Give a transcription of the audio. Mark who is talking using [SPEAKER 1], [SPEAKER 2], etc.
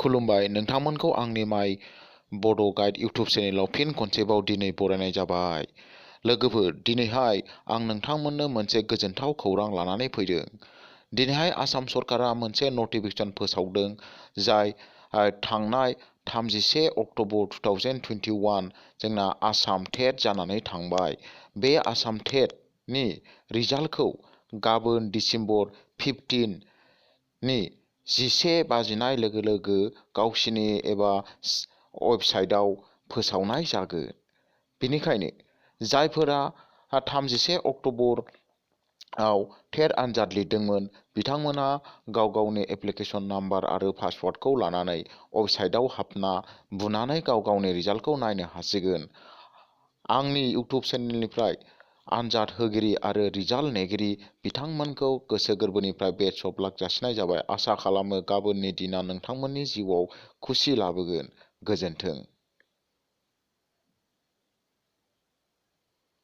[SPEAKER 1] खुलुमबाय, नोंथांमोनखौ आंनि माय बड' गाइड इउटुब चेनेलाव फिन खनसेबाव दिनै बरायनाय जाबाय। लोगोफोर, दिनैहाय आं नोंथांमोननो मोनसे गोजोनथाव खौरां लानानै फैदों। दिनैहाय आसाम सरकारा मोनसे नटिफिकेसन फोसावदों जाय थांनाय 31 अक्ट'बर 2021 जोंना आसाम टेट जानानै थांबाय। बे आसाम टेटनि रिजाल्टखौ गाबोन डिसेम्बर 15 नि 11 बाजिनाय लोगो लोगो गावसिनि एबा वेबसाइटआव फोसावनाय जागोन। बेनिखायनो जायफोरा 31 अक्ट'बराव टेट आनजाद लिरदोंमोन बिथांमोना गाव गावनि एप्लिकेसन नाम्बार आरो पासवार्डखौ लानानै वेबसाइटआव हाबना बुनानै गाव गावनि रिजाल्टखौ नायनो हासिगोन। आंनि इउटुब चेनेलनिफ्राय आनजाद होगिरि आरो रिजाल्ट नेगिरि बिथांमोनखौ गोसो गोरबोनिफ्राय बेस्ट अफ लाक जासिनाय जाबाय। आसा खालामो गाबोननि दिना नोंथांमोननि जिउआव खुसि लाबोगोन। गोजोन्थों।